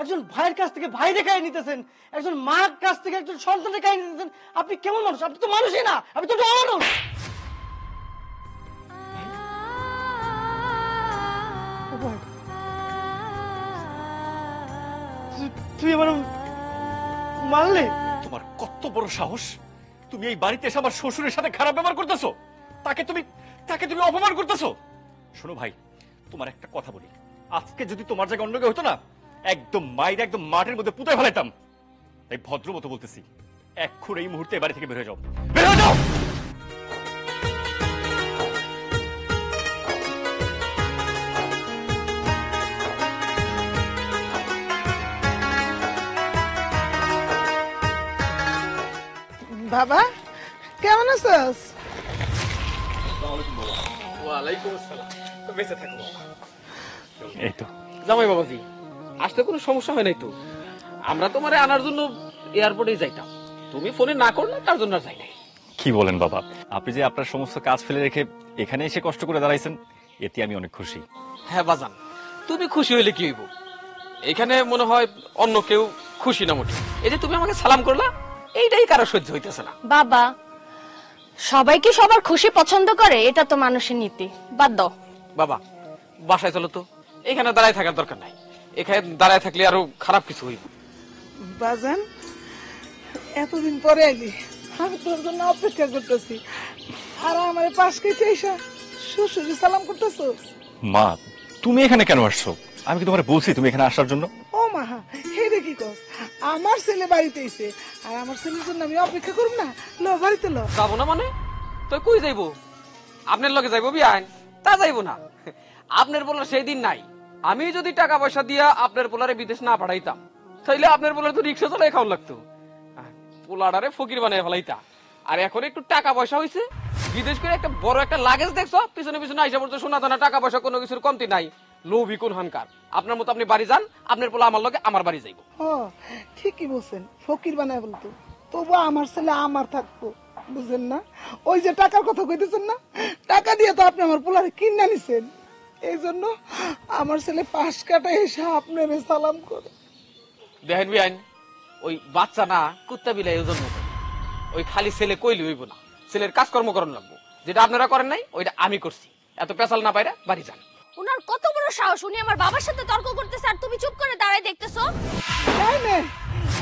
একজন ভাইয়ের কাছ থেকে ভাইরে কাহিনী নিতেছেন, একজন মার কাছ থেকে একজন সন্তানের কাহিনী নিতেছেন। আপনি কেমন মানুষ? আপনি তো মানুষই না, আপনি তো অমানুষ। তুই আমার মারলে? তোমার কত বড় সাহস! তুমি এই বাড়িতে এসে আমার শ্বশুরের সাথে খারাপ ব্যবহার করতেছো, তাকে তুমি অপমান করতেছো। শোনো ভাই, তোমার একটা কথা বলি, আজকে যদি তোমার জায়গায় অন্য কেউ হতো না, একদম মায়ের একদম মাটির মধ্যে পুঁতে ফেলাইতাম। এই ভদ্র মতো বলতেছি, এক্ষুনি এই মুহূর্তে বাড়ি থেকে বের হয়ে যাও, বের হয়ে যাও। বাবা কেমন আছিস? ওয়ালাইকুম আসসালাম। বেঁচে থাকো। এই তো জামাই বাবাজি, আসতে কোনো সমস্যা হয় নাই তো? আমরা তোমারে আনার জন্য এয়ারপোর্টে যাইতাম, তুমি ফোনে না করলে তার জন্য যাই নাই। কি বলেন বাবা, আপনি যে আপনার সমস্ত কাজ ফেলে রেখে এখানে এসে কষ্ট করে দাঁড়াইছেন, এতে আমি অনেক খুশি। হ্যাঁ বাজান, তুমি খুশি হইলে কি হইব? এখানে মনে হয় অন্য কেউ খুশি না মোটে। এই যে তুমি আমাকে সালাম করলা, এইটাই কারো সহ্য হইতেছে না। বাবা, সবাই কি সবার খুশি পছন্দ করে? এটা তো মানুষের নীতি, বাদ দাও। বাবা বাসায় চলো তো, এখানে দাঁড়ায় থাকার দরকার নাই। এখানে দাঁড়ায় থাকলে আরো খারাপ কিছু হইব। বাজান এতদিন পরে আইলি, আমি তোর জন্য অপেক্ষা করতেছি, আর আমার পাশ কেটে এসে শ্বশুরি সালাম করতেছ। মা, তুমি এখানে কেন আসছো? আমি কি তোমার বলছি তুমি এখানে আসার জন্য? ও মা, হেরে কি কস? আমার ছেলে বাড়িতে এসে, আর আমার ছেলের জন্য আমি অপেক্ষা করব না? লো বাড়িতে লো। যাবো না মানে? তো কই যাইবো? আপনার লগে যাইবো বিয়ান? তা যাইবো না। আপনার বলার সেই দিন নাই। আমি যদি টাকা পয়সা দিয়া আপনার পোলারে বিদেশ না পাঠাইতাম, তাইলে আপনার পোলার তো রিক্সা চালাই খাওয়ান লাগতো, পোলাডারে ফকির বানাই ফেলাইতা। আর এখন একটু টাকা পয়সা হইছে, বিদেশ করে একটা বড় একটা লাগেজ দেখছো, পিছনে পিছনে আইসা পড়তো, শোনা দানা টাকা পয়সা কোনো কিছুর কমতি নাই। লোভী কোন হানকার। আপনার মতো আপনি বাড়ি যান, আপনার পোলা আমার লগে আমার বাড়ি যাইবো। ও ঠিকই বলছেন, ফকির বানায় বলতো, তবু আমার ছেলে আমার থাকতো, বুঝেন না? ওই যে টাকার কথা কইতেছেন না, টাকা দিয়ে তো আপনি আমার পোলারে কিনে নিছেন। এই জন্য আমার ছেলে পাশ কাটা এসে আপনার সালাম করে। দেখেন বিয়ান, ওই বাচ্চা না কুত্তা বিলাই ওজন মতো, ওই খালি ছেলে কইলে হইব না, ছেলের কাজকর্ম করানো লাগবো। যেটা আপনারা করেন নাই ওইটা আমি করছি। এত পেশাল না পাইরা বাড়ি যান। উনার কত বড় সাহস, উনি আমার বাবার সাথে তর্ক করতেছে আর তুমি চুপ করে দাঁড়ায় দেখতেছো। এই নে,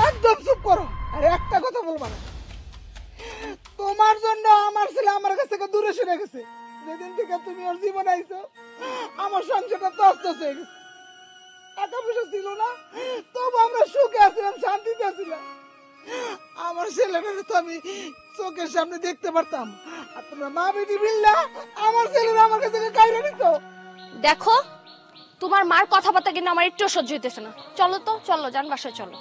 একদম চুপ করো, আর একটা কথা বলবা না। তোমার জন্য আমার ছেলে আমার কাছ থেকে দূরে সরে গেছে। যেদিন থেকে তুমি ওর জীবন আইছো, আমার সংসারটা তছনছ হয়ে গেছে। টাকা পয়সা ছিল না, তবু আমরা সুখে আছিলাম, শান্তিতে আছিলাম। আমার ছেলেটাকে তো আমি চোখের সামনে দেখতে পারতাম, আর তোমরা মা বেটি মিল্লা আমার ছেলেরা আমার কাছে কাইরা নিত। দেখো, তোমার মার কথাবার্তা কিন্তু আমার একটু সহ্য হইতেছে না। চলো তো, চলো যান বাসায় চলো।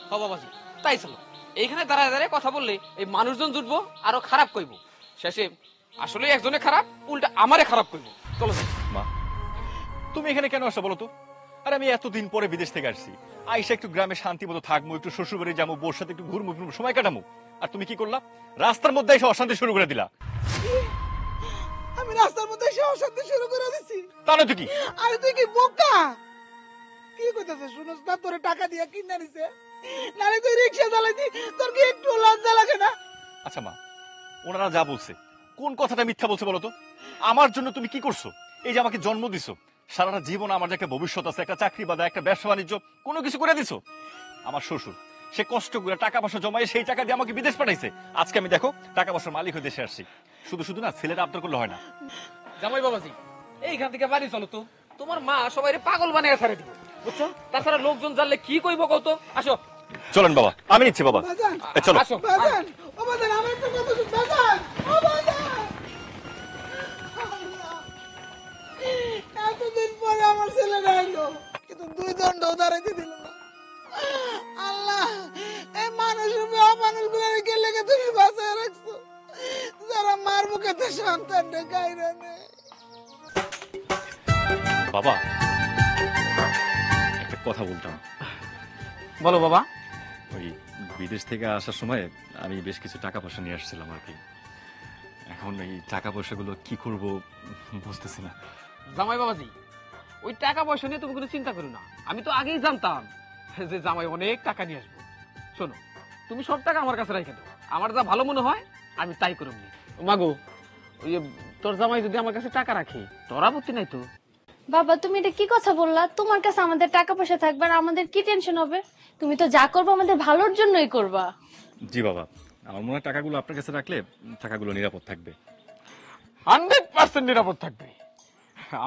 হ বাবাজি, তাই চলো। এইখানে দাঁড়ায় দাঁড়ায় কথা বললে এই মানুষজন জুটবো, আরো খারাপ কইবো। শেষে আসলে একজনে খারাপ, উল্টা আমারে খারাপ কইবো। চলো যাই। মা, তুমি এখানে কেন আসছো বলো তো? আরে আমি এতদিন পরে বিদেশ থেকে আসছি, আইসা একটু গ্রামে শান্তি মতো থাকবো, একটু শ্বশুর বাড়ি যাবো, বোর সাথে একটু ঘুরবো ফিরবো, সময় কাটাবো। আর তুমি কি করলা? রাস্তার মধ্যে এসে অশান্তি শুরু করে দিলা। আমি রাস্তার মধ্যে এসে অশান্তি শুরু করে দিছি? তা নয় তো কি? আরে তুই কি বোকা? কি কইতাছিস? শুনছ না, তোরে টাকা দিয়া কিনে নিছে, নালে তুই রিকশা চালাইতি, তোর কি একটু লজ্জা লাগে না? আচ্ছা মা, ওনারা যা বলছে কোন কথাটা মিথ্যা বলছে বলো তো? আমার জন্য তুমি কি করছো? এই যে আমাকে জন্ম দিছো, সারাটা জীবন আমার যে একটা ভবিষ্যৎ আছে, একটা চাকরি বাদা, একটা ব্যবসা বাণিজ্য, কোনো কিছু করে দিছো। আমার শ্বশুর সে কষ্ট করে টাকা পয়সা জমায় সেই টাকা দিয়ে আমাকে বিদেশ পাঠাইছে। আজকে আমি দেখো টাকা পয়সার মালিক হয়ে দেশে আসছি। শুধু শুধু না ছেলেরা আবদার করলে হয় না। জামাই বাবাজি, এইখান থেকে বাড়ি চলো তো, তোমার মা সবাই পাগল বানিয়ে ছাড়ে দিব, বুঝছো? তাছাড়া লোকজন জানলে কি কইব কত। আসো চলেন বাবা, আমি নিচ্ছি বাবা। বাজান, চলো। আসো। বাজান, ও বাজান, আমার একটা কথা শুন, বাজান, ও বাজান। আল্লাহ, এতদিন পরে আমার ছেলেরা আইলো, কিন্তু দুই দণ্ড দাঁড়াইতে দিল না। আল্লাহ, এই মানুষ রূপে অমানুষ গুলারে কে লেগে তুমি বাঁচায় রাখছো, যারা মার মুখেতে সন্তান রে গাইরা নেয়। বাবা, একটা কথা বলতাম। বলো বাবা। ওই বিদেশ থেকে আসার সময় আমি বেশ কিছু টাকা পয়সা নিয়ে আসছিলাম আর কি। এখন এই টাকা পয়সাগুলো কি করব বুঝতেছি না। জামাই বাবাজি, ওই টাকা পয়সা নিয়ে তুমি কোনো চিন্তা করো না, আমি তো আগেই জানতাম যে জামাই অনেক টাকা নিয়ে আসবো। শোনো, তুমি সব টাকা আমার কাছে রেখে দাও, আমার যা ভালো মনে হয় আমি তাই করব। মাগো, ওই যে তোর জামাই যদি আমার কাছে টাকা রাখে, তোর আপত্তি নাই তো? বাবা তুমি এটা কি কথা বললা? তোমার কাছে আমাদের টাকা পয়সা থাকবে আর আমাদের কি টেনশন হবে? তুমি তো যা করবে আমাদের ভালোর জন্যই করবা। জি বাবা, আমার মনে হয় টাকাগুলো আপনার কাছে রাখলে টাকাগুলো নিরাপদ থাকবে। 100% নিরাপদ থাকবে।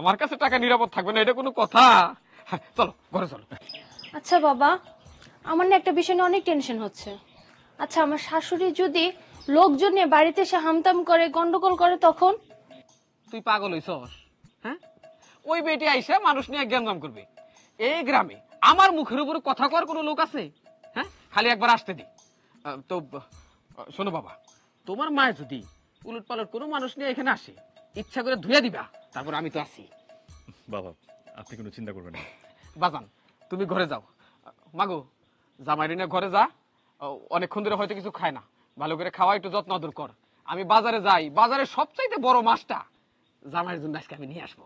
আমার কাছে টাকা নিরাপদ থাকবে না এটা কোনো কথা? চলো ঘরে চলো। আচ্ছা বাবা, আমার না একটা বিষয় নিয়ে অনেক টেনশন হচ্ছে। আচ্ছা আমার শাশুড়ি যদি লোকজন নিয়ে বাড়িতে এসে হামতাম করে গন্ডগোল করে তখন? তুই পাগল হইছস? হ্যাঁ, ওই বেটি আইসা মানুষ নিয়ে জ্ঞানজাম করবে এই গ্রামে? আমার মুখের উপরে কথা কর কোনো লোক আছে? হ্যাঁ, খালি একবার আসতে দি। তো শোনো বাবা, তোমার মায় যদি উলট পালট কোনো মানুষ নিয়ে এখানে আসে, ইচ্ছা করে ধুয়ে দিবা, তারপর আমি তো আছি। বাবা আপনি কোনো চিন্তা করবেন না। বাজান তুমি ঘরে যাও। মাগো, জামাইরে নিয়ে ঘরে যা। অনেকক্ষণ ধরে হয়তো কিছু খায় না, ভালো করে খাওয়া, একটু যত্ন আদর কর। আমি বাজারে যাই, বাজারে সবচাইতে বড় মাছটা জামাইয়ের জন্য আজকে আমি নিয়ে আসবো।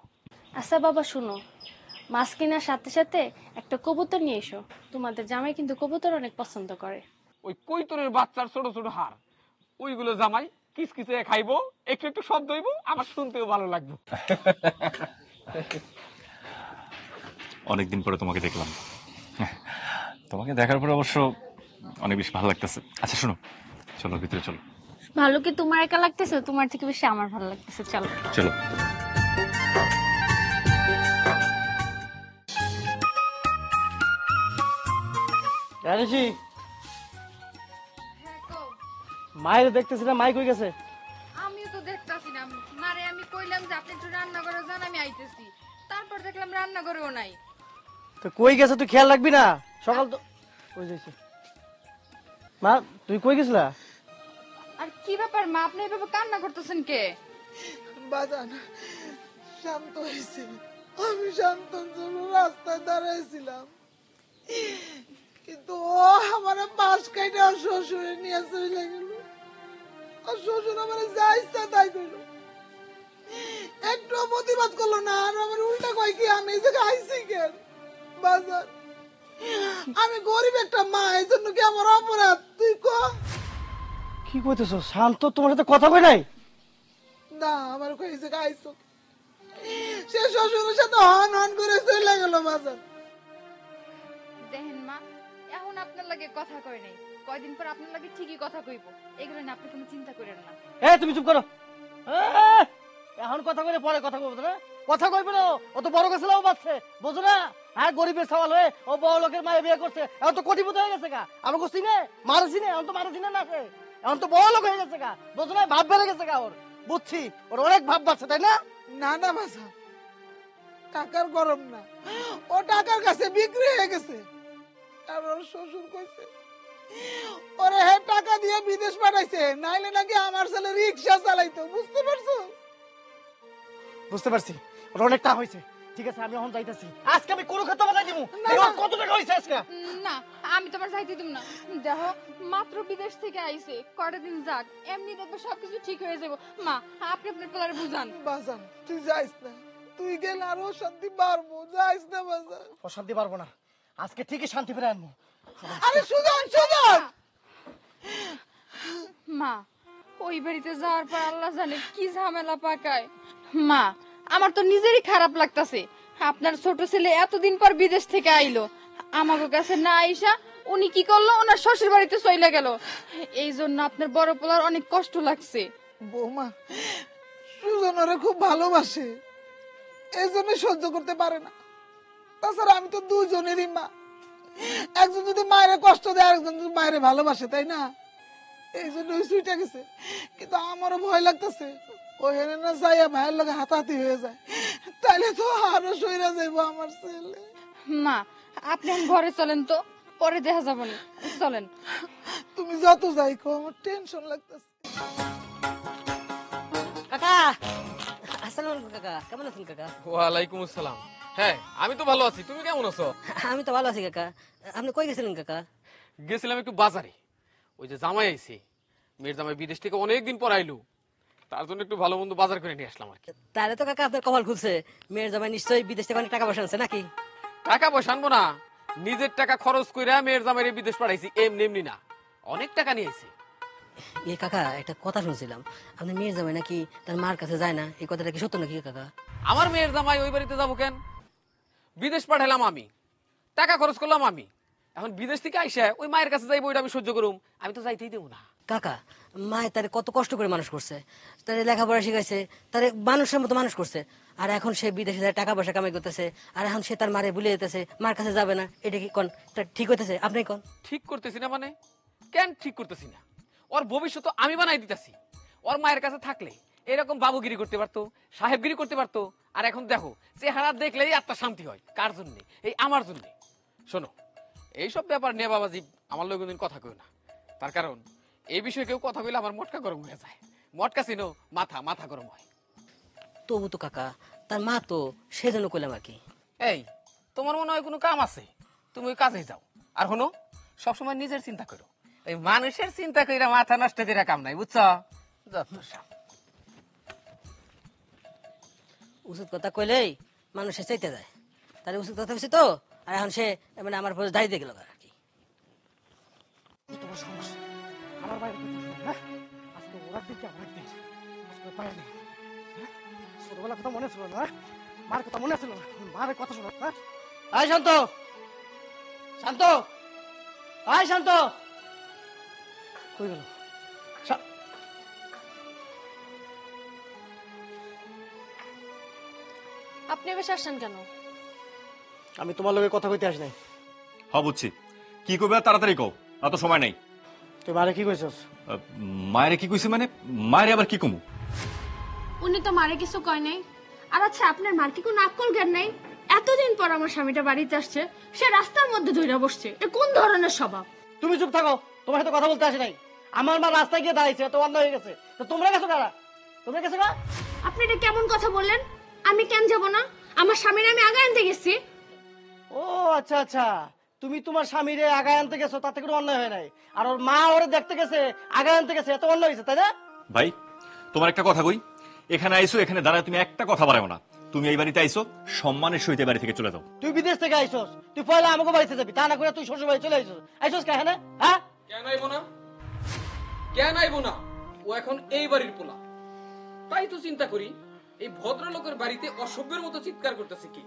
আচ্ছা বাবা শুনো, মাছ কেনার সাথে সাথে একটা কবুতর নিয়ে এসো। তোমাদের জামাই কিন্তু কবুতর অনেক পছন্দ করে। ওই কৈতরের বাচ্চার ছোট ছোট হাড়, ওইগুলো জামাই কিসকিসে খাইবো, একটু একটু শব্দ হইবো, আমার শুনতেও ভালো লাগবে। অনেকদিন পরে তোমাকে দেখলাম, তোমাকে দেখার পরে অবশ্য অনেক বেশি ভালো লাগতেছে। আচ্ছা শোনো, চলো ভিতরে চলো। ভালো কি তোমার একা লাগতেছে? তোমার থেকে বেশি আমার ভালো লাগতেছে। চলো চলো। রাজেশি, মায়ের দেখতেছি না, মাই কই গেছে? আমিও তো দেখতাছি না। মারে আমি কইলাম যে আপনি একটু রান্না করে যান, আমি আইতেছি। তারপর দেখলাম রান্না করেও নাই। তো কই গেছে তুই খেয়াল রাখবি না? সকাল তো কই যাইছে। মা তুই কই গেছিলা? আর কি ব্যাপার মা, আপনি এভাবে কান্না করতেছেন কে? বাজান শান্ত হয়েছে। আমি শান্তর জন্য রাস্তায় দাঁড়াইছিলাম, কিন্তু ও আমার পাশ কাইটে আর শ্বশুরে নিয়ে চলে গেল। আর শ্বশুর আমার যা ইচ্ছা তাই করলো, একটু প্রতিবাদ করলো না। আর আমার উল্টা কয় কি আমি এই জায়গায় আইসি কেন? বাজার আমি গরিব একটা মা, এই জন্য কি আমার অপরাধ? তুই ক। কি কইতেছ? শান্ত তোমার সাথে কথা কই নাই? না, আমার কই জায়গায় আইসো, সে শ্বশুরের সাথে হন হন করে চলে গেল। বাজার দেখেন মা, এখন আপনার লাগে কথা কই নাই, কয়দিন পর আপনার লাগে ঠিকই কথা কইব। এগুলো নিয়ে আপনি কোনো চিন্তা করেন না। এ তুমি চুপ করো। এখন কথা কইলে পরে কথা কইবো না, কথা কইবে না। ও তো বড় গেছিল, ও বাচ্চা বুঝো না? হ্যাঁ, গরিবের সওয়াল হয়ে ও বড় লোকের মায়ে বিয়ে করছে, এখন তো কোটিপতি হয়ে গেছে গা। আমার গোষ্ঠী নে মারছি না, এখন তো মারছি না, এখন তো বড় লোক হয়ে গেছে গা, বুঝো না? ভাব বেড়ে গেছে গা ওর, বুঝছি। ওর অনেক ভাব বাড়ছে, তাই না? না না বাসা, টাকার গরম না, ও টাকার কাছে বিক্রি হয়ে গেছে। আর ওর শ্বশুর কইছে ওরে হে টাকা দিয়ে বিদেশ পাঠাইছে, নাইলে নাকি আমার ছেলে রিক্সা চালাইতো। বুঝতে পারছো? বুঝতে পারছি, ওর অনেক টাকা হয়েছে। ঠিক আছে, আমি এখন যাইতেছি। আজকে আমি কোনো কথা বাতাই দিব। কত টাকা হয়েছে আজকে? না, আমি তোমার যাইতে দিব না। দেখো, মাত্র বিদেশ থেকে আইছে, কয়টা দিন যাক, এমনি দেখবে সবকিছু ঠিক হয়ে যাবে। মা, আপনি আপনার পোলারে বুঝান। বাজান তুই যাইস না, তুই গেলে আরো শান্তি পারবো। যাইস না বাজান। অশান্তি পারবো না, আজকে ঠিকই শান্তি ফিরে আনবো। আরে সুজন, সুজন! মা, ওই বাড়িতে যাওয়ার পর আল্লাহ জানে কি ঝামেলা পাকায়। মা, আমার তো নিজেরই খারাপ লাগতাছে। আপনার ছোট ছেলে এতদিন পর বিদেশ থেকে আইলো, আমাকে কাছে না আইসা উনি কি করলো, ওনার শ্বশুর বাড়িতে চলে গেল। এই জন্য আপনার বড় পোলার অনেক কষ্ট লাগছে। বৌমা, সুজন ওরে খুব ভালোবাসে, এই জন্য সহ্য করতে পারে না। তাছাড়া আমি তো দুজনেরই মা, একজন যদি মায়ের কষ্ট দেয়, আরেকজন যদি মায়ের ভালোবাসে, তাই না? এই জন্য ওই সুইটা গেছে। কিন্তু আমারও ভয় লাগতেছে, ওই না যাইয়া মায়ের লগে হাতাহাতি হয়ে যায়, তাইলে তো আরো সইরা যাইবো আমার ছেলে। মা, আপনি এখন ঘরে চলেন তো, পরে দেখা যাবো না। চলেন। তুমি যত যাই কো, আমার টেনশন লাগতেছে। কাকা, আসসালামু আলাইকুম কাকা, কেমন আছেন কাকা? ওয়ালাইকুম আসসালাম। হ্যাঁ, আমি তো ভালো আছি, তুমি কেমন আছো? আমি তো ভালো আছি কাকা। আপনি কই গেছিলেন কাকা? গেছিলাম একটু বাজারে। ওই যে জামাই আইছে, মেয়ের জামাই বিদেশ থেকে অনেকদিন পর আইলো, তার জন্য একটু ভালো মন্দ বাজার করে নিয়ে আসলাম আর কি। তাহলে তো কাকা আপনার কপাল খুলছে, মেয়ের জামাই নিশ্চয়ই বিদেশ থেকে অনেক টাকা পয়সা আনছে নাকি? টাকা পয়সা আনবো না, নিজের টাকা খরচ কইরা মেয়ের জামাইরে বিদেশ পাঠাইছি এমনি এমনি না, অনেক টাকা নিয়েছি। ইয়ে কাকা, একটা কথা শুনছিলাম, আপনি মেয়ের জামাই নাকি তার মার কাছে যায় না, এই কথাটা কি সত্য নাকি কাকা? আমার মেয়ের জামাই ওই বাড়িতে যাবো কেন? বিদেশ পাঠালাম আমি, টাকা খরচ করলাম আমি, এখন বিদেশ থেকে আইসা ওই মায়ের কাছে যাইবো ওইটা আমি সহ্য করুম? আমি তো যাইতেই দেবো না। কাকা, মায় তারে কত কষ্ট করে মানুষ করছে, তারে লেখাপড়া শিখাইছে, তারে মানুষের মতো মানুষ করছে, আর এখন সে বিদেশে যায় টাকা পয়সা কামাই করতেছে, আর এখন সে তার মারে ভুলে যেতেছে, মার কাছে যাবে না, এটা কি কোন ঠিক হইতেছে? আপনি কোন? ঠিক করতেছি না মানে? কেন ঠিক করতেছি না? ওর ভবিষ্যৎ আমি বানাই দিতেছি। ওর মায়ের কাছে থাকলে এরকম বাবুগিরি করতে পারতো, সাহেবগিরি করতে পারতো, আর এখন দেখো চেহারা দেখলেই আত্মা শান্তি হয়। কার জন্য? এই আমার জন্য। শোনো, এইসব ব্যাপার নিয়ে বাবাজি আমার লোক কথা কেউ না, তার কারণ এই বিষয়ে কেউ কথা কইলে আমার মটকা গরম হয়ে যায়। মটকা চিনো? মাথা মাথা গরম হয়। তবু তো কাকা, তার মা তো, সেজন্য কইলাম আর কি। এই তোমার মনে হয় কোনো কাম আছে, তুমি ওই কাজে যাও। আর শোনো, সবসময় নিজের চিন্তা করো, ওই মানুষের চিন্তা কইরা মাথা নষ্ট করে কাম নাই, বুঝছো? যত সব। উচিত কথা কইলেই মানুষে চাইতে যায়, তাহলে উচিত কথা হয়েছে তো, আর এখন সে মানে আমার উপর দাঁড়িয়ে গেল আর কি। তোমার সমস্যা আমার বাইরে হ্যাঁ আজকে ওরা দিকে আমার দিন আজকে পারে নেই। ছোটবেলার কথা মনে ছিল না, মার কথা মনে ছিল না, মারের কথা শোনো। হ্যাঁ আয় শান্ত, শান্ত, আয় শান্ত, কই গেল? আপনি বেশ আসছেন কেন? আমি তোমার লগে কথা কইতে আসি নাই। হ বুঝছি, কি করবে তাড়াতাড়ি কও, এত সময় নাই। তুই মারে কি কইছস? মায়ের কি কইছে মানে? মায়ের আবার কি কমু? উনি তো মারে কিছু কয় নাই। আর আচ্ছা, আপনার মার কি কোনো আক্কল জ্ঞান নাই? এতদিন পর আমার স্বামীটা বাড়িতে আসছে, সে রাস্তার মধ্যে ধইরা বসছে, এ কোন ধরনের স্বভাব? তুমি চুপ থাকো, তোমার সাথে কথা বলতে আসি নাই। আমার মা রাস্তায় গিয়ে দাঁড়িয়েছে, তো অন্ধ হয়ে গেছে, তো তোমরা গেছো কারা? তোমরা গেছো না? আপনি এটা কেমন কথা বললেন? আমি কেন যাব না? আমার স্বামীর আমি আগে আনতে গেছি। ও আচ্ছা আচ্ছা, তুমি তোমার স্বামীরে আগায় আনতে গেছো, তাতে কোনো অন্যায় হয় নাই। আর ওর মা ওরে দেখতে গেছে, আগায় আনতে গেছে, এত অন্যায় হয়েছে, তাই না? ভাই তোমার একটা কথা কই, এখানে আইসো, এখানে দাঁড়ায় তুমি একটা কথা বাড়াও না। তুমি এই বাড়িতে আইসো, সম্মানের সহিত এই বাড়ি থেকে চলে যাও। তুই বিদেশ থেকে আইসোস, তুই পয়লা আমাকে বাড়িতে যাবি, তা না করে তুই শ্বশুর বাড়ি চলে আইসোস। আইসোস কে হ্যাঁ? হ্যাঁ কেন আইবো না? কেন আইবো না? ও এখন এই বাড়ির পোলা, তাই তো চিন্তা করি এই ভদ্রলোকের বাড়িতে অসভ্যের মতো চিৎকার করতেছে কি।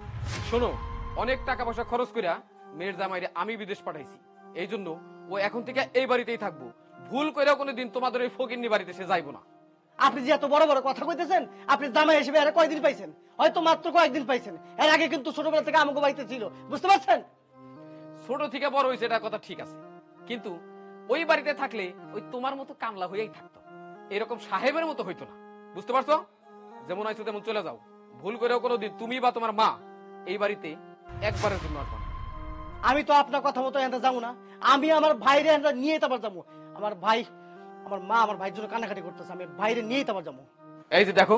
শোনো, অনেক টাকা পয়সা খরচ কইরা মেয়ের জামাইরে আমি বিদেশ পাঠাইছি, এই জন্য ও এখন থেকে এই বাড়িতেই থাকবো। ভুল কইরা কোনোদিন তোমাদের ওই ফকিন্নি বাড়িতে সে যাইবো না। আপনি যে এত বড় বড় কথা কইতেছেন, আপনি জামাই হিসেবে এর কয়দিন পাইছেন? হয়তো মাত্র কয়েকদিন পাইছেন, এর আগে কিন্তু ছোটবেলা থেকে আমাকে বাড়িতে ছিল, বুঝতে পারছেন? ছোট থেকে বড় হয়েছে এটা কথা ঠিক আছে, কিন্তু ওই বাড়িতে থাকলে ওই তোমার মতো কামলা হয়েই থাকতো, এরকম সাহেবের মতো হইতো না, বুঝতে পারছো? যেমন আইছো তেমন চলে যাও। ভুল করেও কোনোদিন তুমি বা তোমার মা এই বাড়িতে একবারের জন্য আসবে না। আমি তো আপনার কথা মতো এখানে যাবো না, আমি আমার ভাইরে এখানে নিয়ে তারপর যাবো। আমার ভাই, আমার মা আমার ভাইয়ের জন্য কান্নাকাটি করতেছে, আমি ভাইরে নিয়ে তারপর যাবো। এই যে দেখো,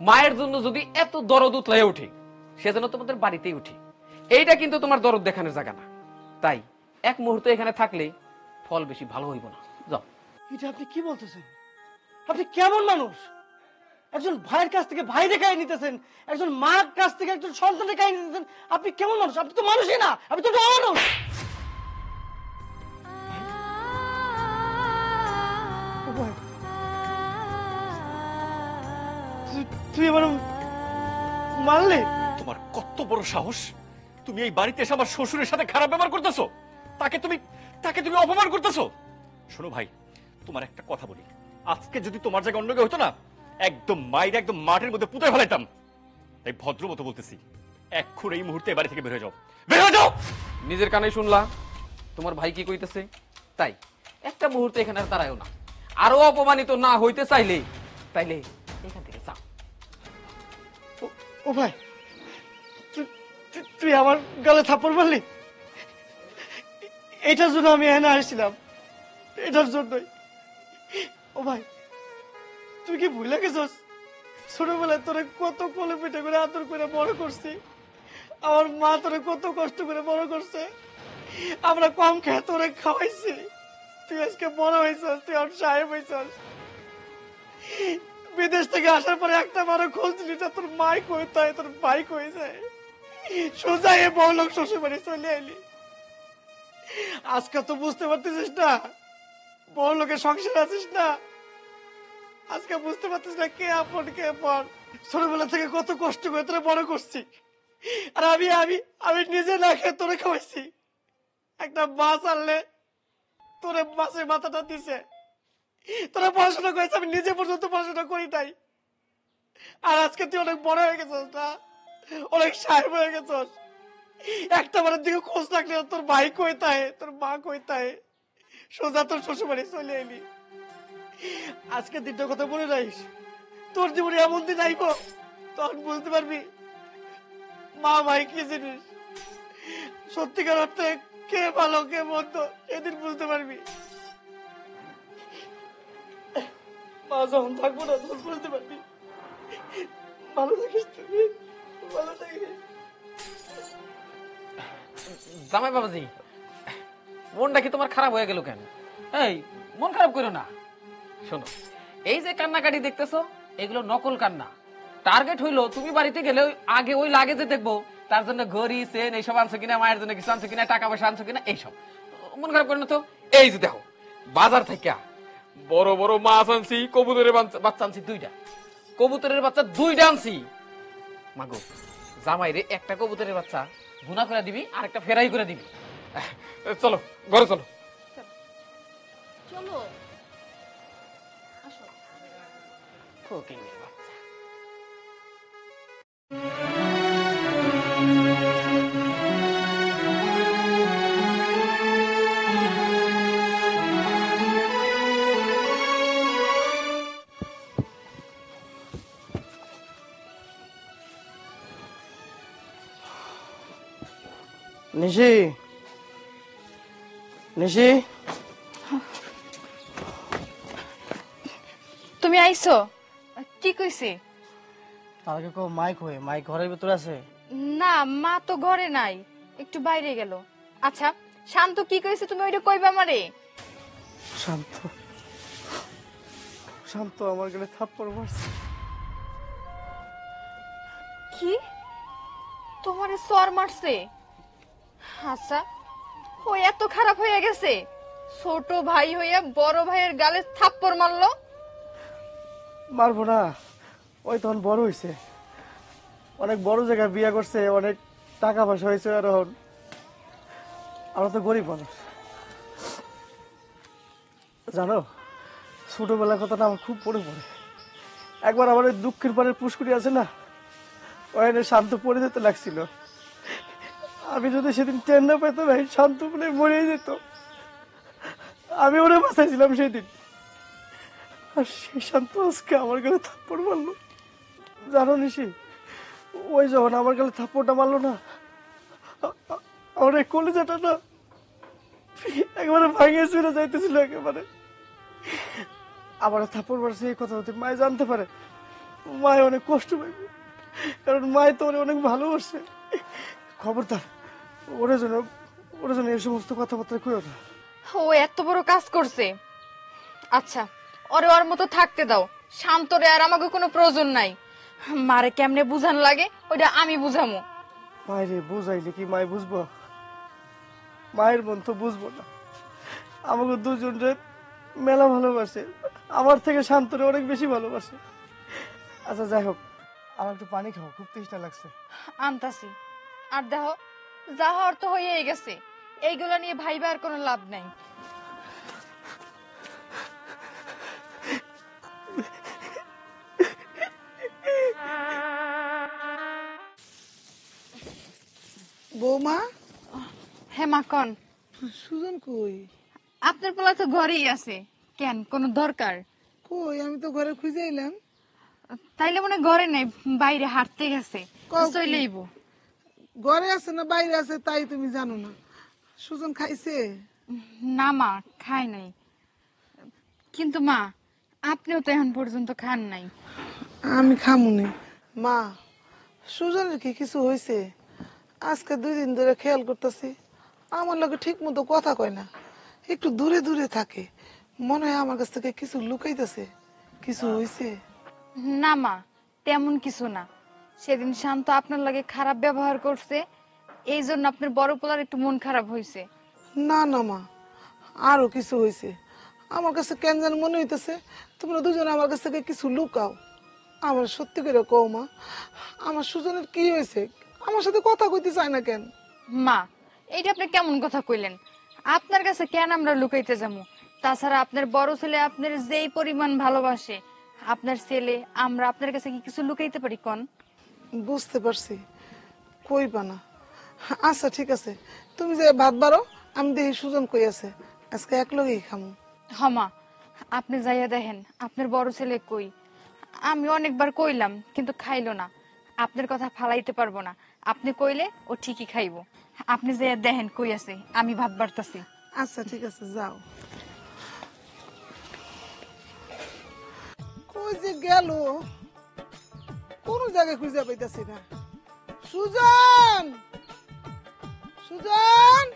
মায়ের জন্য যদি এত দরদ উতলায় ওঠে, সেজন্য তোমাদের বাড়িতেই উঠি। এইটা কিন্তু তোমার দরদ দেখানোর জায়গা না, তাই এক মুহূর্তে এখানে থাকলে ফল বেশি ভালো হইব না। যাও। এটা আপনি কি বলতেছেন? আপনি কেমন মানুষ? একজন ভাইয়ের কাছ থেকে ভাই রেখাই নিতেছেন, একজন মার কাছ থেকে একজন সন্তান রেখাই নিতেছেন। আপনি কেমন মানুষ? আপনি তো মানুষই না, আপনি তো অমানুষ। ও ভাই, তুই আমার মারলে? তোমার কত বড় সাহস, তুমি এই বাড়িতে এসে আমার শ্বশুরের সাথে খারাপ ব্যবহার করতেছো, তাকে তুমি অপমান করতেছো। শোনো ভাই, তোমার একটা কথা বলি, আজকে যদি তোমার জায়গায় অন্য কেউ হতো না, একদম মাইরে একদম মাঠের মধ্যে পুঁতে ফেলাইতাম। তাই ভদ্র মতো বলতেছি, এখন এই মুহূর্তে বাড়ি থেকে বের হয়ে যাও, বের হয়ে যাও। নিজের কানে শুনলা তোমার ভাই কি কইতেছে, তাই একটা মুহূর্তে এখানে আর দাঁড়ায়ও না। আরো অপমানিত না হইতে চাইলে তাইলে এখান থেকে যাও। ও ভাই, তুই আমার গালে থাপ্পড় মারলি? এটার জন্য আমি এখানে আসছিলাম, এটার জন্যই। ও ভাই, তুই কি ভুলে গেছস ছোটবেলায় তোরে কত কোলে পিঠে করে আদর করে বড় করছি? আমার মা তোরে কত কষ্ট করে বড় করছে, আমরা কম খেয়ে তোরে খাওয়াইছি। তুই আজকে বড় হয়েছস, তুই আর সাহেব হয়েছস। বিদেশ থেকে আসার পরে একটা বড় খোঁজ দিলি না, তোর মাই কই তাই তোর ভাই কই যায়, সোজা এ বড় লোক শ্বশুর বাড়ি চলে আইলি। আজকে তো বুঝতে পারতেছিস না, বড় লোকের সংসার আছিস না, আজকে বুঝতে পারতিস না কে আপন কে পর। ছোটবেলা থেকে কত কষ্ট করে তোরা বড় করছি, আর আমি আমি আমি নিজে না খেয়ে তোরে খাওয়াইছি। একটা মাছ আনলে তোরে মাছের মাথাটা দিছে, তোরা পড়াশোনা করেছে, আমি নিজে পর্যন্ত পড়াশোনা করি নাই। আর আজকে তুই অনেক বড় হয়ে গেছিস না, অনেক সাহেব হয়ে গেছিস, একটা বারের দিকে খোঁজ রাখলে তোর ভাই কই তাহে, তোর মা কই তাহে, সোজা তোর শ্বশুর বাড়ি চলে এলি। আজকে দিনটার কথা মনে রাখিস, তোর জীবনে এমন দিন আইব তখন বুঝতে পারবি মা ভাই কি জিনিস, সত্যিকার অর্থে কে ভালো কে মন্দ সেদিন বুঝতে পারবি। মা যখন থাকবো না তখন বুঝতে পারবি। ভালো থাকিস তুমি, ভালো থাকিস। জামাই বাবাজি, মনটা কি তোমার খারাপ হয়ে গেল কেন? এই মন খারাপ করো না। শোনো, এই যে কান্নাকাটি দেখতেছো এগুলো নকল কান্না। টার্গেট হইলো তুমি বাড়িতে গেলে আগে ওই লাগেজে দেখবো তার জন্য ঘড়ি চেন এইসব আনছো কিনা, মায়ের জন্য কিছু আনছো কিনা, টাকা পয়সা আনছো কিনা, এইসব। মন খারাপ করো না তো। এই যে দেখো, বাজার থেকে বড় বড় মাছ আনছি, কবুতরের বাচ্চা আনছি 2টা, কবুতরের বাচ্চা 2টা আনছি। মাগো, জামাই রে একটা কবুতরের বাচ্চা ভুনা করে দিবি আর একটা ফ্রাই করে দিবি। চলো ঘরে চলো। চলো আসো। ফকিন্নির বাচ্চা। নিশি, নিশি, তুমি আইছো? কি কইছে? তার আগে মাইক হয়ে মাইক ঘরের ভিতরে আছে। না, মা তো ঘরে নাই, একটু বাইরে গেল। আচ্ছা শান্ত, কি কইছে তুমি ওইটা কইবা আমারে? শান্ত, শান্ত আমার গেলে থাপ্পড় মারছে। কি? তোমারে সর মারছে? আচ্ছা, ও এত খারাপ হয়ে গেছে? ছোট ভাই হইয়া বড় ভাইয়ের গালে থাপ্পড় মারলো? মারবো না, ওই তখন বড় হয়েছে, অনেক বড় জায়গায় বিয়ে করছে, অনেক টাকা পয়সা হয়েছে। আর এখন আমরা তো গরিব মানুষ, জানো ছোটবেলার কথাটা আমার খুব মনে পড়ে। একবার আমার ওই দুঃখের পাড়ের পুষ্করি আছে না, ওখানে শান্ত পড়ে যেতে লাগছিল। আমি যদি সেদিন ট্রেন না পেতাম, শান্ত পড়ে মরে যেত। আমি ওরে বাঁচাইছিলাম সেদিন, আর সেই শান্ত আজকে আমার গালে থাপ্পড় মারলো। জানো নিশি, ওই যখন আমার গালে থাপ্পড়টা মারলো না, আমার এই কলিজাটা না একেবারে ভাঙিয়ে চলে যাইতেছিল একেবারে। আমার থাপ্পড় মারছে এই কথা যদি মায় জানতে পারে, মায় অনেক কষ্ট পাইবে, কারণ মায় তো অনেক ভালোবাসে। খবরদার ওরা যেন এই সমস্ত কথাবার্তা কইও না। ও এত বড় কাজ করছে। আচ্ছা, ওরে ওর মতো থাকতে দাও, শান্তরে আর আমাকে কোনো প্রয়োজন নাই। মারে কেমনে বুঝান লাগে ওইটা আমি বুঝামু। মায়েরে বুঝাইলে কি মায় বুঝবো? মায়ের মন তো বুঝবো না। আমাকে দুজনরে মেলা ভালোবাসে, আমার থেকে শান্তরে অনেক বেশি ভালোবাসে। আচ্ছা যাই হোক, আমার একটু পানি খাও, খুব তেষ্টা লাগছে। আনতাছি। আর দেখো, যা হওয়ার তো হয়েই গেছে, এইগুলো নিয়ে ভাইবার কোনো লাভ নাই। বৌমা, হ্যাঁ মা কন। সুজন কই? আপনার পোলা তো ঘরেই আছে। কেন, কোনো দরকার? কই, আমি তো ঘরে খুঁজে এলাম। তাইলে মনে হয় ঘরে নেই, বাইরে হাঁটতে গেছে। কও কি? চলেইব। ঘরে আছে না বাইরে আছে তাই তুমি জানো না? সুজন খাইছে? না মা, খাই নাই। কিন্তু মা, আপনিও তো এখন পর্যন্ত খান নাই। আমি খামুনি। মা, সুজনের কি কিছু হয়েছে? আজকে 2 দিন ধরে খেয়াল করতেছি আমার লগে ঠিক মতো কথা কয় না, একটু দূরে দূরে থাকে। মনে হয় আমার কাছ থেকে কিছু লুকাইতেছে। কিছু হয়েছে? না মা, তেমন কিছু না। সেদিন শান্ত আপনার লাগে খারাপ ব্যবহার করছে, এই জন্য আপনার বড় পোলার একটু মন খারাপ হয়েছে। না না মা, আরো কিছু হয়েছে। আমার কাছে কেন যেন মনে হইতেছে তোমরা দুজন আমার কাছ থেকে কিছু লুকাও। আমার সত্যি করে কও মা, আমার সুজনের কি হয়েছে? আমার সাথে কথা কইতে চায় না কেন? মা, এইটা আপনি কেমন কথা কইলেন? আপনার কাছে কেন আমরা লুকাইতে যাবো? তাছাড়া আপনার বড় ছেলে আপনার যেই পরিমাণ ভালোবাসে, আপনার ছেলে আমরা আপনার কাছে কি কিছু লুকাইতে পারি কোন? বুঝতে পারছি, কইবা না। আচ্ছা ঠিক আছে, তুমি যে ভাত বারো, আমি দেখি সুজন কই আছে, আজকে এক লগেই খামু। হমা, আপনি যাইয়া দেখেন আপনার বড় ছেলে কই। আমি অনেকবার কইলাম কিন্তু খাইলো না। আপনার কথা ফালাইতে পারবো না, আপনি কইলে ও ঠিকই খাইবো। আপনি যাইয়া দেখেন কই আছে, আমি ভাত বাড়তাছি। আচ্ছা ঠিক আছে, যাও। কই যে গেল, কোন জায়গায় খুঁজে পাইতাছি না। সুজন, সুজন,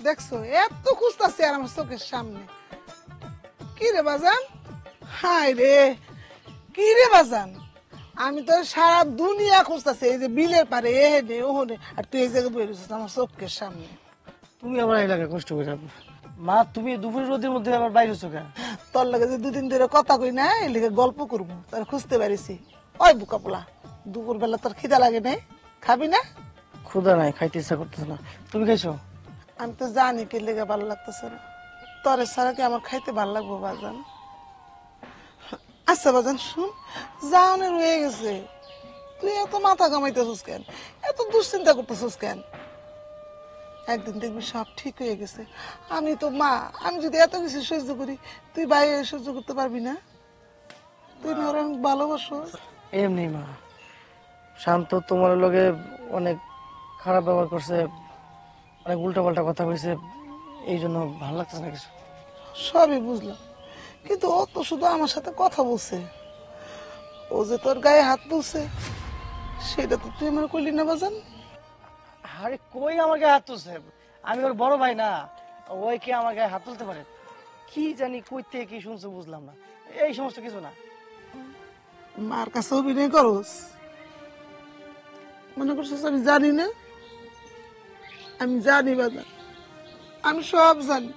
দেখছো এত খুঁজতাছে আর আমার চোখের সামনে। কি রে বাজান? হাই রে, কি রে বাজান? আমি তো সারা দুনিয়া খুঁজতাছি, এই যে বিলের পারে এহেনে ওহনে, আর তুই এই জায়গায় বই রয়েছিস আমার চোখের সামনে। তুমি আমার এই লাগে কষ্ট করে মা, তুমি দুপুর রোদের মধ্যে আবার বাইরে হচ্ছো কেন? তোর লাগে যে দুদিন ধরে কথা কই না, এই লেগে গল্প করবো, তার খুঁজতে পারিছি। ওই বুকা পোলা, দুপুর বেলা তোর খিদা লাগে নাই? খাবি না? ক্ষুধা নাই, খাইতে ইচ্ছা করতেছে না। তুমি খাইছো? আমি তো জানি কি লেগে ভালো লাগতেছে না, তোরে ছাড়া কি আমার খাইতে ভালো লাগবো বাজান? আচ্ছা বাজান শুন, যাওনের হয়ে গেছে, তুই এত মাথা কামাইতেছিস কেন, এত দুশ্চিন্তা করতেছিস কেন? একদিন দেখবি সব ঠিক হয়ে গেছে। আমি তো মা, আমি যদি এত কিছু সহ্য করি, তুই বাইরে সহ্য করতে পারবি না? তুই না ওরা ভালোবাসো। এমনি মা, শান্ত তোমার লগে অনেক খারাপ ব্যবহার করছে, অনেক উল্টা কথা কইছে, এই জন্য ভালো লাগছে না কিছু। সবই বুঝলাম, কিন্তু ও তো শুধু আমার সাথে কথা বলছে, ও যে তোর গায়ে হাত তুলছে সেটা তো তুই আমার কইলি না বাজান। আরে কই আমার গায়ে হাত তুলছে? আমি ওর বড় ভাই না, ওই কি আমার গায়ে হাত তুলতে পারে? কি জানি কই থেকে কি শুনছো বুঝলাম না, এই সমস্ত কিছু না। মার কাছে অভিনয় করস, মনে করছিস আমি জানি না? আমি জানি বাজান, আমি সব জানি।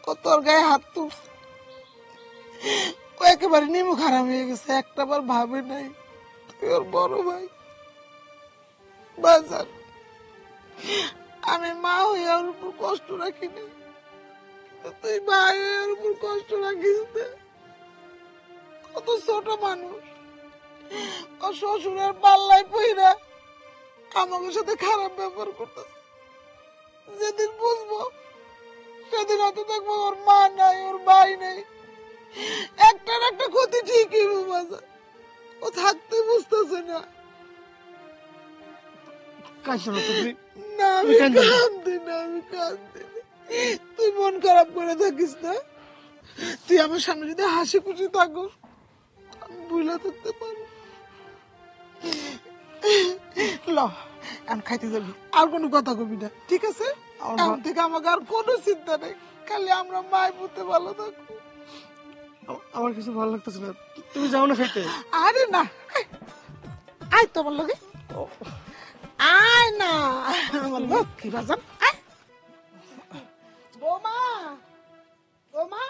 ও তোর গায়ে হাত তুলছে, ও একেবারে নিমু খারাপ হয়ে গেছে, একটা বার ভাবে নাই তুই ওর বড় ভাই। বাজান, আমি মা হয়ে ওর উপর কষ্ট রাখিনি, তুই ভাই হয়ে ওর উপর কষ্ট রাখিস না। কত ছোট মানুষ, ও শ্বশুরের পাল্লায় পইরা আমাদের সাথে খারাপ ব্যবহার করতেছে। যেদিন বুঝবো সেদিন হয়তো দেখবো ওর মা নাই, ওর ভাই নাই, একটার একটা ক্ষতি ঠিকই বাজার। ও থাকতে বুঝতেছে না। কাঁদছো না তুমি? না আমি কাঁদছি না, আমি কাঁদছি না। তুই মন খারাপ করে থাকিস না, তুই আমার সামনে যদি হাসি খুশি থাকো আমি ভুলে থাকতে পারবো। ল আমি খাইতে যাবি, আর কোনো কথা কবি না, ঠিক আছে? এখন থেকে আমাকে আর কোনো চিন্তা নেই, খালি আমরা মায় পুতে ভালো থাকবো। আমার কিছু ভালো লাগতেছে না, তুমি যাও না খাইতে। আরে না, আয় তোমার লগে, আয় না আমার লক্ষ্মী বাজান। বৌমা, বৌমা,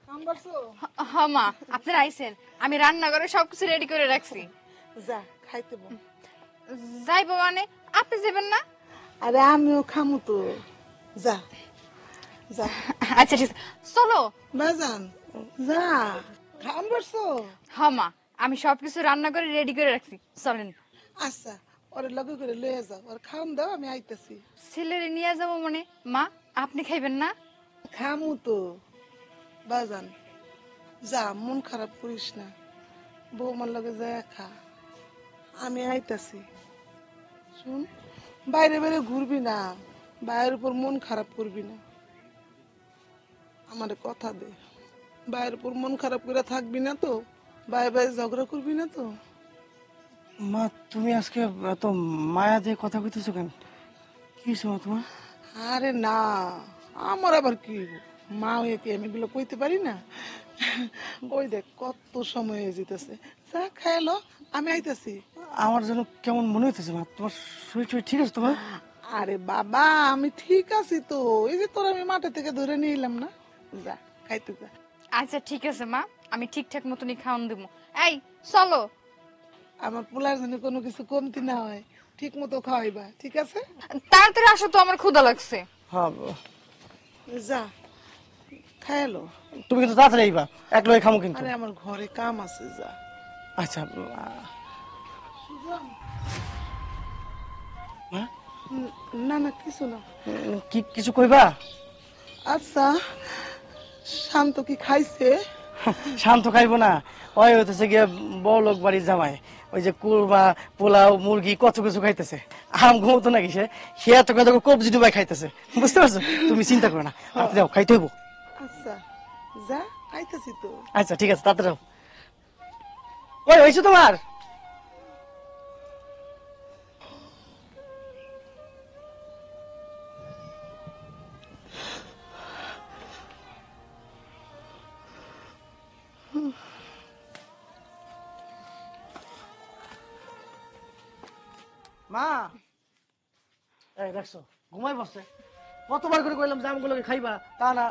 কামবারছো? হমা, আপনারা আইছেন, আমি রান্না করে সবকিছু রেডি করে রাখছি। যা খাইতে বল। যাইবো মানে? আপনি যাবেন না? আরে আমিও খামু তো, যা যা। আচ্ছা ঠিক আছে, চলো। বাজান যা, কামবারছো? হমা, আমি সবকিছু রান্না করে রেডি করে রাখছি, চলেন। আচ্ছা, ওরে লগে করে লয়ে যাও, ওর খাওন দাও, আমি আইতেছি। ছেলেরে নিয়ে যাবো মানে? মা, আপনি খাইবেন না? খামু তো বাজান, যা, মন খারাপ করিস না, বৌমার লগে যায় খা, আমি আইতাছি। শুন, বাইরে বাইরে ঘুরবি না, বাইরের উপর মন খারাপ করবি না, আমার কথা দে। বাইরের উপর মন খারাপ করে থাকবি না তো, বাইরে বাইরে ঝগড়া করবি না তো। মা, তুমি আজকে এত মায়া দিয়ে কথা কইতেছো কেন? কি হয়েছে মা তোমার? আরে না, আমার আবার কি হইব? মা হয়ে কি আমি এগুলো কইতে পারি না? ওই দেখ কত সময় হয়ে যেতেছে, যা খাইলো, আমি আইতাছি। আমার জন্য কেমন মনে হইতেছে মা, তোমার শরীর টরীর ঠিক আছে তোমার? আরে বাবা আমি ঠিক আছি তো, এই যে তোর আমি মাঠে থেকে ধরে নিয়ে এলাম না, যা খাইতে যা। আচ্ছা ঠিক আছে মা, আমি ঠিকঠাক মতনই খাওয়ান দেবো। এই চলো। আমার পোলার জন্য কোনো কিছু কমতি না হয়, ঠিক মতো খাওয়াইবা, ঠিক আছে? তাড়াতাড়ি আসো তো, আমার ক্ষুধা লাগছে। হ্যাঁ যা খাইলো। তুমি কিন্তু তাড়াতাড়ি আইবা, এক লগে খামো কিন্তু। আরে আমার ঘরে কাম আছে, যা। আচ্ছা মা, না না কিছু না। কি কিছু কইবা? আচ্ছা শান্ত কি খাইছে? শান্ত খাইবো না, ওই হইতেছে গিয়ে বড় লোক বাড়ির জামাই, ওই যে কুরমা পোলাও মুরগি কত কিছু খাইতেছে। আরাম ঘুমতো নাকি সে এত কত কবজি ডুবাই খাইতেছে, বুঝতে পারছো? তুমি চিন্তা করো না, তাড়াতাড়ি যাও, খাইতে হইব। আচ্ছা যা খাইতেছি তো। আচ্ছা ঠিক আছে, তাড়াতাড়ি যাও। ওই হয়েছে তোমার? মা, এই দেখছো ঘুমাই বসছে। কতবার করে কইলাম জামগুলোকে খাইবা, তা না।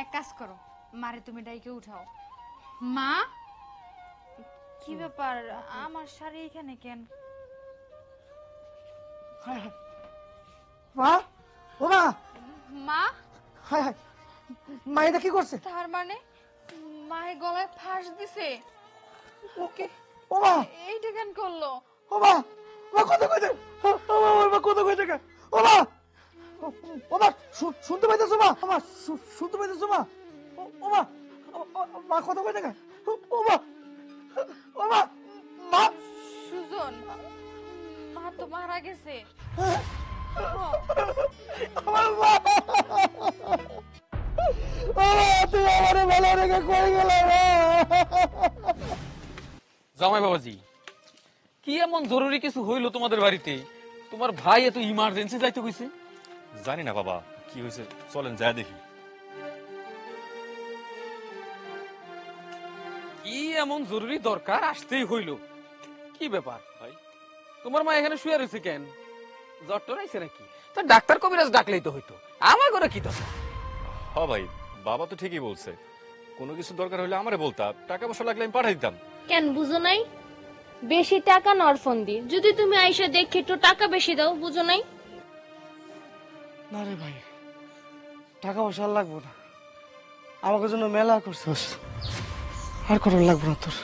এক কাজ করো, মারে তুমি ডাইকে উঠাও। মা, কি ব্যাপার, আমার শাড়ি এখানে কেন? হায় হায়। মা, ও মা, মা, হায় হায়, মা এটা কি করছে? তার মানে মায়ের গলায় ফাঁস দিছে? ওকে, ও মা, এইটা কেন করলো? ও মা, মা কত কইতে, মা কত কইতে, ও মা, ও মা শুনতে পাইতেছো মা? মা শুনতে পাইতেছো মা? ও মা, মা কত কইতে, ও মা, ও মা, মা সুজন, মা তো মারা গেছে। আমার মা, ও তুই আমারে ভালো রেখে কই গেলে রে? জামাই বাবাজি, কি এমন জরুরি কিছু হইলো তোমাদের বাড়িতে? তোমার ভাই এত ইমার্জেন্সি যাইতে কইছে? জানি না বাবা কি হয়েছে, চলেন যা দেখি। কি এমন জরুরি দরকার আসতেই হইলো? কি ব্যাপার ভাই? তোমার মা এখানে শুয়ে রয়েছে কেন? জ্বর টর আইছে নাকি? তো ডাক্তার কবিরাজ ডাকলেই তো হইতো, আমার ঘরে কি দরকার? হ ভাই, বাবা তো ঠিকই বলছে, কোনো কিছু দরকার হলে আমারে বলতা, টাকা পয়সা লাগলে আমি পাঠাই দিতাম। কেন বুঝো নাই? বেশি টাকা নরফোন দি, যদি তুমি আইসা দেখে একটু টাকা বেশি দাও, বুঝো নাই? না রে ভাই, টাকা পয়সা আর লাগবো না, আমাকে জন্য মেলা করছিস, আর করার লাগবো না তোর।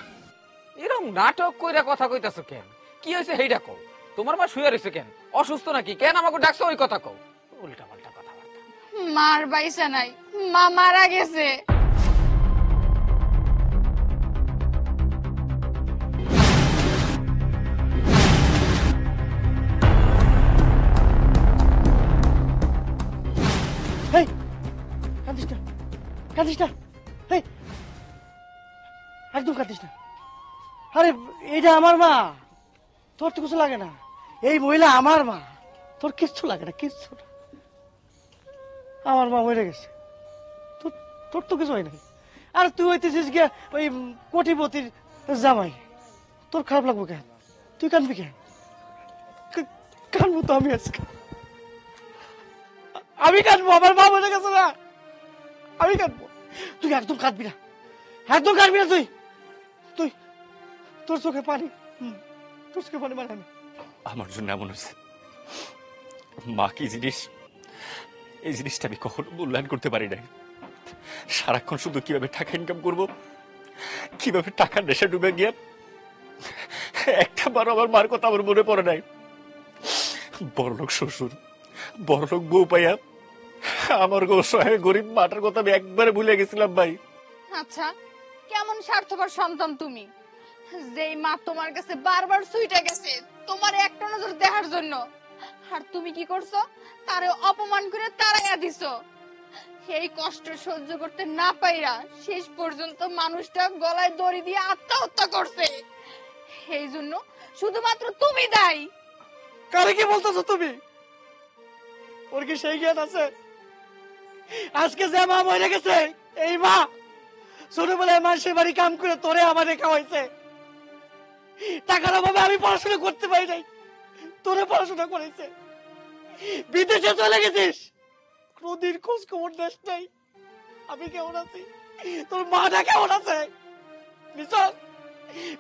এরকম নাটক কইরা কথা কইতাছো কেন? কি হয়েছে সেইটা কও। তোমার মা শুয়ে রয়েছে কেন? অসুস্থ নাকি? কেন আমাকে ডাকছো ওই কথা কও। উল্টা পাল্টা কথাবার্তা। মার বাইসা নাই, মা মারা গেছে। এই কাঁদিস না, কাঁদিস না, এই একদম কাঁদিস না। আরে এটা আমার মা, তোর তো কিছু লাগে না, এই মহিলা আমার মা, তোর কিচ্ছু লাগে না, কিচ্ছু না। আমার মা মরে গেছে, তোর তোর তো কিছু হয় নাই। আর তুই হইতেছিস গিয়া ওই কোটিপতির জামাই, তোর খারাপ লাগবে কেন? তুই কাঁদবি কেন? কাঁদবো তো আমি আজকে, আমি কাঁদবো, আমার মা মরে গেছে না, আমি কাঁদবো। তুই একদম কাঁদবি না, একদম কাঁদবি না, তুই তুই তোর চোখে পানি, তোর চোখে পানি মানে না। আমার জন্য এমন হয়েছে, মা কি জিনিস এই জিনিসটা আমি কখনো মূল্যায়ন করতে পারি নাই। সারাক্ষণ শুধু কিভাবে টাকা ইনকাম করব, কিভাবে টাকার নেশা ডুবে গিয়ে একটা বার আমার মার কথা আমার মনে পড়ে নাই। বড়লোক শ্বশুর, বড়লোক বউ পাইয়া আমার অসহায় গরিব মাটার কথা আমি একবারে ভুলে গেছিলাম ভাই। আচ্ছা, কেমন স্বার্থপর সন্তান তুমি, যেই মা তোমার কাছে বারবার সুইটা গেছে তোমার একটা নজর দেখার জন্য, আর তুমি কি করছো? তারে অপমান করে তাড়াইয়া দিছো। এই কষ্ট সহ্য করতে না পাইরা শেষ পর্যন্ত মানুষটা গলায় দড়ি দিয়ে আত্মহত্যা করছে। এই জন্য শুধুমাত্র তুমি দায়ী। কারে কি বলতেছো তুমি? ওর কি সেই জ্ঞান আছে? আজকে যে মা মরে গেছে, এই মা ছোটবেলায় মানুষের বাড়ি কাম করে তোরে আমারে খাওয়াইছে, টাকার অভাবে আমি পড়াশোনা করতে পারি নাই, তোরে পড়াশোনা করেছে। বিদেশে চলে গেছিস, কোনদিন খোঁজ খবর নেস নাই আমি কেমন আছি, তোর মাটা কেমন আছে। বিশ্বাস,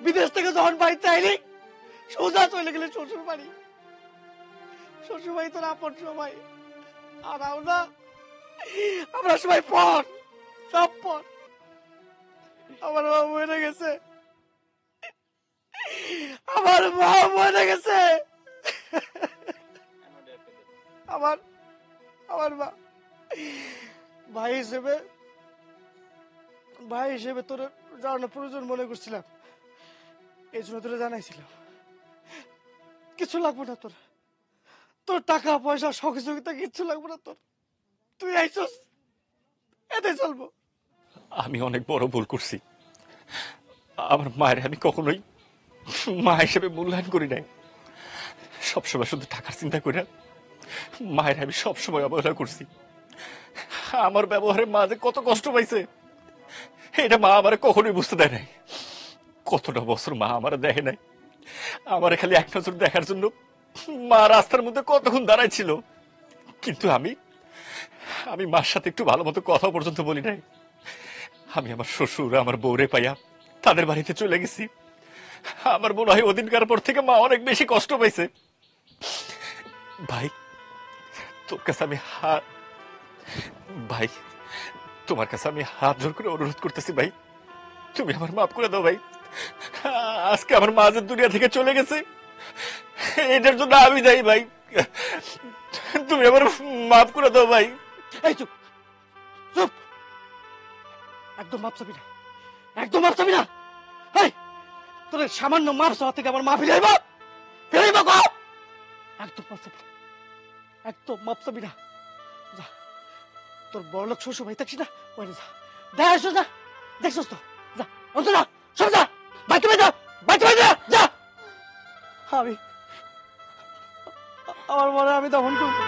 বিদেশ থেকে যখন বাড়িতে আইলি সোজা চলে গেলে শ্বশুর বাড়ি। শ্বশুর বাড়ি তোর আপন সবাই, আর আমরা সবাই পর, সব পর। আমার মা মরে গেছে, আমার মা মরে গেছে। আমার মা ভাই হিসেবে তোর জানানো প্রয়োজন মনে করছিলাম, এই জন্য তোর জানাইছিলাম। কিছু লাগবে না তোর টাকা পয়সা সহযোগিতা কিচ্ছু লাগবে না তোর, তুই আইসস এতে চলবো। আমি অনেক বড় ভুল করছি। আমার মায়ের আমি কখনোই মা হিসেবে মূল্যায়ন করি নাই। সবসময় শুধু টাকার চিন্তা করে মায়ের আমি সবসময় অবহেলা করছি। আমার ব্যবহারে মা যে কত কষ্ট পাইছে এটা মা আমার কখনোই বুঝতে দেয় নাই। কতটা বছর মা আমার দেখে নাই, আমার খালি এক নজর দেখার জন্য মা রাস্তার মধ্যে কতক্ষণ দাঁড়ায় ছিল। কিন্তু আমি মার সাথে একটু ভালো মতো কথা পর্যন্ত বলি নাই। আমি আমার শ্বশুর আমার বউরে পাইয়া তাদের বাড়িতে চলে গেছি। আমার মনে হয় ওদিনকার পর থেকে মা অনেক বেশি কষ্ট পাইছে। ভাই তোর কাছে আমি ভাই তোমার কাছে আমি হাত জোর করে অনুরোধ করতেছি ভাই, তুমি আমার মাফ করে দাও ভাই। আজকে আমার মা যে দুনিয়া থেকে চলে গেছে এটার জন্য আমি দায়ী ভাই, তুমি আমার মাফ করে দাও ভাই। এই চুপ চুপ, একদম মাপ চাবি না, একদম মাপ চাবি না। এই তোর সামান্য মাপ চাওয়া থেকে আমার মা ফিরাইব, একদম মাপ চাবি না, একদম মাপ চাবি না। যা তোর বড় লোক শ্বশুর ভাই থাকছি না, ওখানে যা, দেখা আসো, যা দেখছস তো, যা অন্ত যা, সব যা, বাইকে যা। আমি আমার মনে আমি দমন করবো।